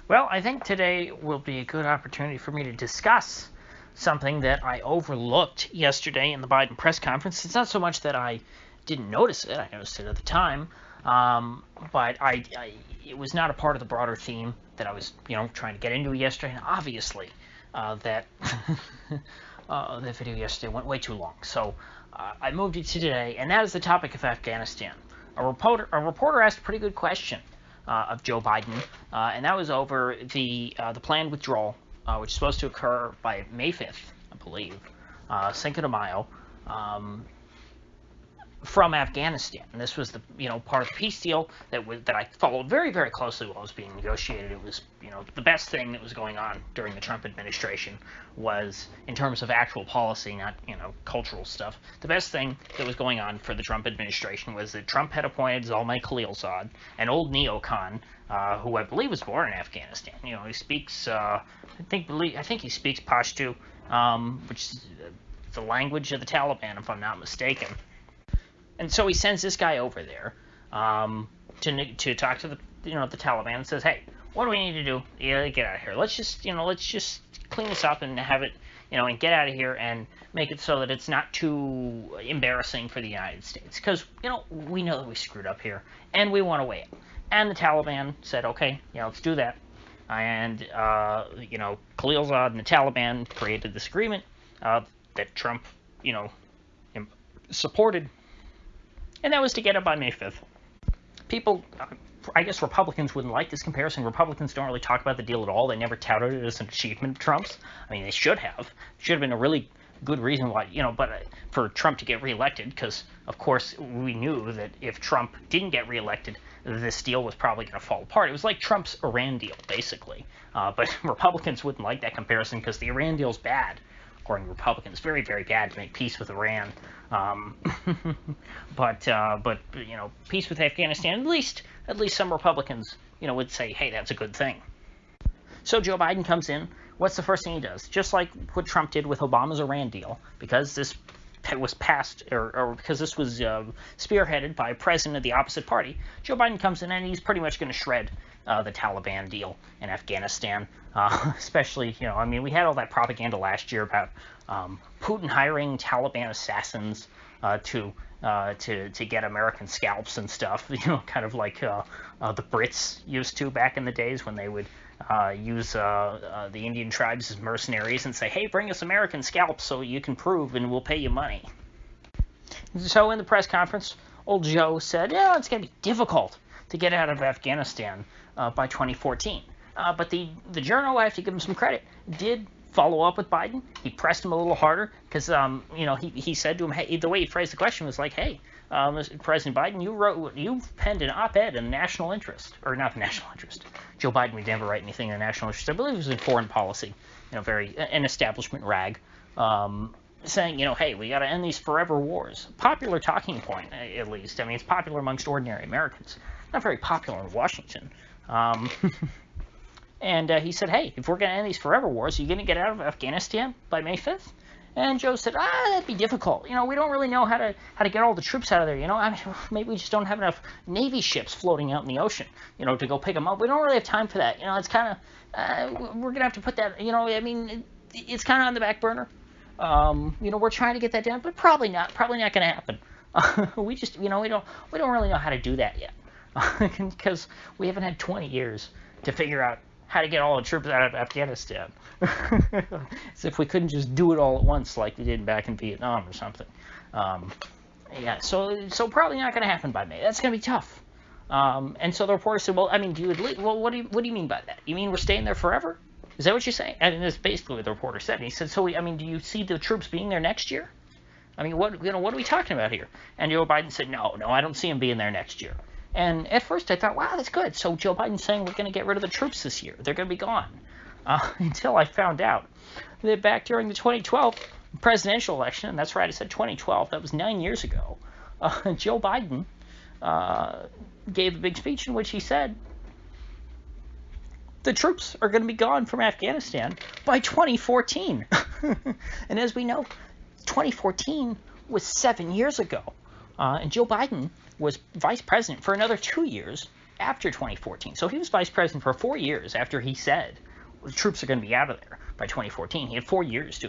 Well, I think today will be a good opportunity for me to discuss something that I overlooked yesterday in the Biden press conference. It's not so much that I didn't notice it; I noticed it at the time, but it was not a part of the broader theme that I was, trying to get into yesterday. And obviously, that that video yesterday went way too long, so I moved it to today, and that is the topic of Afghanistan. A reporter asked a pretty good question of Joe Biden, and that was over the planned withdrawal, which is supposed to occur by May 5th, I believe, Cinco de Mayo, from Afghanistan. And this was the part of the peace deal that I followed very, very closely while it was being negotiated. It was the best thing that was going on during the Trump administration was, in terms of actual policy, not cultural stuff. The best thing that was going on for the Trump administration was that Trump had appointed Zalmay Khalilzad, an old neocon who I believe was born in Afghanistan. He speaks I think he speaks Pashto, which is the language of the Taliban, if I'm not mistaken. And so he sends this guy over there to talk to the the Taliban and says, hey, what do we need to do? Yeah, get out of here. Let's just clean this up and have it and get out of here and make it so that it's not too embarrassing for the United States, because we know that we screwed up here and we want to weigh it. And the Taliban said, okay, let's do that. And Khalilzad and the Taliban created this agreement that Trump supported. And that was to get it by May 5th. People, I guess Republicans wouldn't like this comparison. Republicans don't really talk about the deal at all. They never touted it as an achievement of Trump's. I mean, they should have. Should have been a really good reason why, but for Trump to get reelected, because, of course, we knew that if Trump didn't get reelected, this deal was probably going to fall apart. It was like Trump's Iran deal, basically. But Republicans wouldn't like that comparison because the Iran deal's bad. According to Republicans, very, very bad to make peace with Iran. But peace with Afghanistan, at least some Republicans, would say, hey, that's a good thing. So Joe Biden comes in. What's the first thing he does? Just like what Trump did with Obama's Iran deal, because this was passed, or because this was spearheaded by a president of the opposite party, Joe Biden comes in and he's pretty much going to shred the Taliban deal in Afghanistan, especially, we had all that propaganda last year about Putin hiring Taliban assassins to get American scalps and stuff, kind of like the Brits used to back in the days when they would use the Indian tribes as mercenaries and say, hey, bring us American scalps so you can prove and we'll pay you money. So in the press conference, old Joe said, yeah, it's going to be difficult to get out of Afghanistan by 2014. But the journal, I have to give him some credit, did follow up with Biden. He pressed him a little harder because, he said to him, hey, the way he phrased the question was like, hey, President Biden, you penned an op-ed in the national interest, or not the national interest. Joe Biden would never write anything in the national interest. I believe it was in foreign policy, an establishment rag, saying, hey, we got to end these forever wars. Popular talking point, at least. I mean, it's popular amongst ordinary Americans. Not very popular in Washington. And he said, hey, if we're going to end these forever wars, are you going to get out of Afghanistan by May 5th? And Joe said, that'd be difficult. We don't really know how to get all the troops out of there. Maybe we just don't have enough Navy ships floating out in the ocean, to go pick them up. We don't really have time for that. It's kind of, we're going to have to put that, it's kind of on the back burner. We're trying to get that down, but probably not going to happen. We just, we don't really know how to do that yet. Because we haven't had 20 years to figure out how to get all the troops out of Afghanistan. As if we couldn't just do it all at once like they did back in Vietnam or something. So probably not going to happen by May. That's going to be tough. And so the reporter said, well, what do you mean by that? You mean we're staying there forever? Is that what you're saying? And that's basically what the reporter said. And he said, so, do you see the troops being there next year? What are we talking about here? And Joe Biden said, no, I don't see them being there next year. And at first I thought, wow, that's good. So Joe Biden's saying we're going to get rid of the troops this year. They're going to be gone. Until I found out that back during the 2012 presidential election, and that's right, I said 2012, that was 9 years ago, Joe Biden gave a big speech in which he said the troops are going to be gone from Afghanistan by 2014. And as we know, 2014 was 7 years ago. And Joe Biden was vice president for another 2 years after 2014. So he was vice president for 4 years after he said the troops are going to be out of there by 2014. He had 4 years to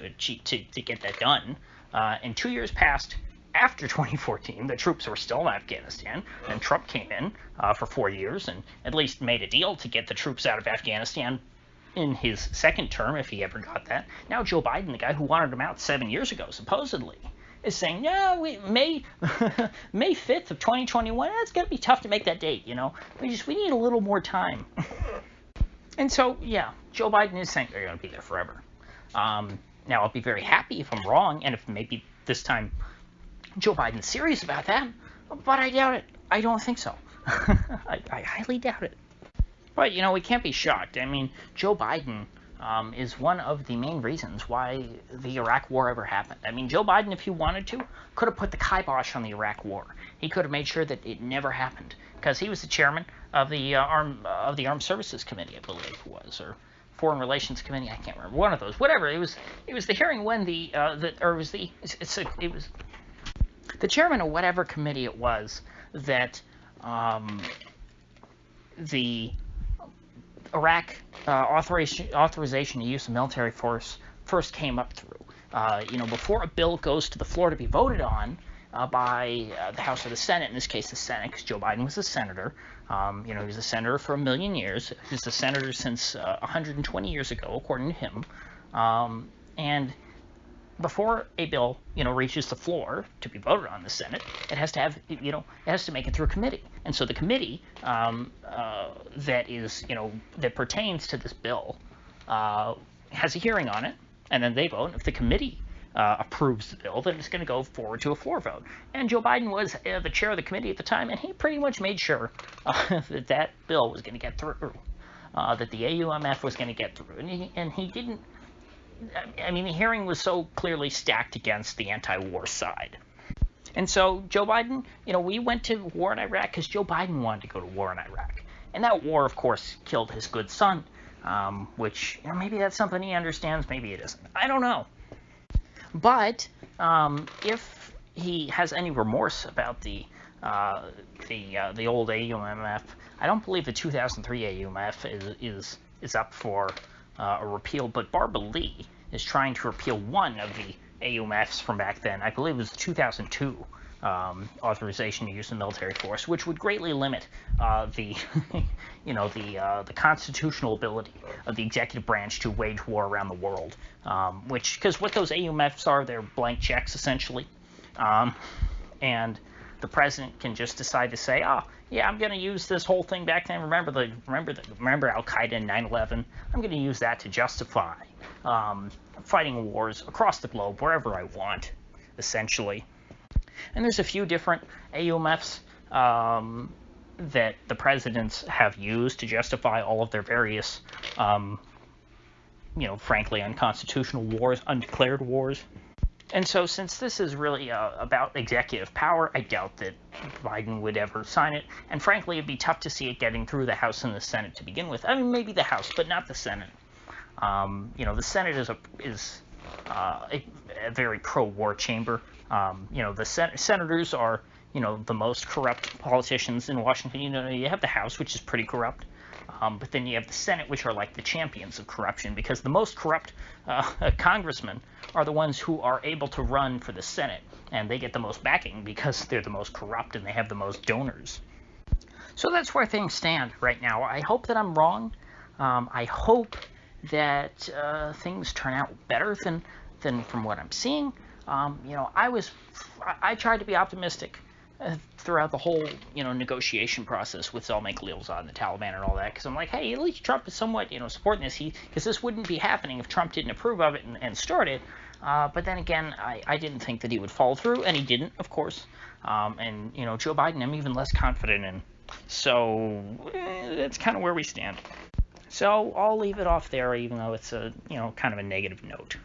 get that done. And 2 years passed after 2014. The troops were still in Afghanistan, and Trump came in for 4 years and at least made a deal to get the troops out of Afghanistan in his second term, if he ever got that. Now Joe Biden, the guy who wanted him out 7 years ago, supposedly, is saying, yeah, May 5th of 2021, it's going to be tough to make that date, you know. We need a little more time. And so, yeah, Joe Biden is saying they're going to be there forever. Now, I'll be very happy if I'm wrong, and if maybe this time Joe Biden's serious about that, but I doubt it. I don't think so. I highly doubt it. But, you know, we can't be shocked. I mean, Joe Biden is one of the main reasons why the Iraq War ever happened. I mean, Joe Biden, if he wanted to, could have put the kibosh on the Iraq War. He could have made sure that it never happened, because he was the chairman of the Armed Services Committee, I believe it was, or Foreign Relations Committee. I can't remember, one of those. Whatever. It was the hearing when the chairman of whatever committee it was that the Iraq authorization to use of military force first came up through. You know, before a bill goes to the floor to be voted on by the House or the Senate, in this case the Senate, because Joe Biden was a senator. You know, he was a senator for 1 million years. He was a senator since 120 years ago, according to him. And before a bill, you know, reaches the floor to be voted on in the Senate, it has to have, you know, it has to make it through a committee. And so the committee that is, you know, that pertains to this bill has a hearing on it, and then they vote. If the committee approves the bill, then it's going to go forward to a floor vote. And Joe Biden was the chair of the committee at the time, and he pretty much made sure that that bill was going to get through, that the AUMF was going to get through. And he didn't. I mean, the hearing was so clearly stacked against the anti-war side. And so Joe Biden, you know, we went to war in Iraq because Joe Biden wanted to go to war in Iraq. And that war, of course, killed his good son, which, you know, maybe that's something he understands, maybe it isn't. I don't know. But if he has any remorse about the old AUMF, I don't believe the 2003 AUMF is up for a repeal, but Barbara Lee is trying to repeal one of the AUMFs from back then. I believe it was the 2002 authorization to use the military force, which would greatly limit the the constitutional ability of the executive branch to wage war around the world. Because what those AUMFs are, they're blank checks essentially, and the president can just decide to say, yeah, I'm going to use this whole thing back then. Remember Al Qaeda and 9/11. I'm going to use that to justify fighting wars across the globe wherever I want, essentially. And there's a few different AUMFs that the presidents have used to justify all of their various, frankly unconstitutional wars, undeclared wars. And so since this is really about executive power, I doubt that Biden would ever sign it. And frankly, it'd be tough to see it getting through the House and the Senate to begin with. I mean, maybe the House, but not the Senate. The Senate is a very pro-war chamber. The senators are, the most corrupt politicians in Washington. You have the House, which is pretty corrupt. But then you have the Senate, which are like the champions of corruption, because the most corrupt congressmen are the ones who are able to run for the Senate, and they get the most backing because they're the most corrupt and they have the most donors. So that's where things stand right now. I hope that I'm wrong. I hope that things turn out better than from what I'm seeing. I tried to be optimistic throughout the whole, negotiation process with Zalmay Khalilzad and the Taliban and all that, because I'm like, hey, at least Trump is somewhat, supporting this, because this wouldn't be happening if Trump didn't approve of it and start it. But then again, I didn't think that he would follow through, and he didn't, of course. And Joe Biden, I'm even less confident in. So that's kind of where we stand. So I'll leave it off there, even though it's a, kind of a negative note.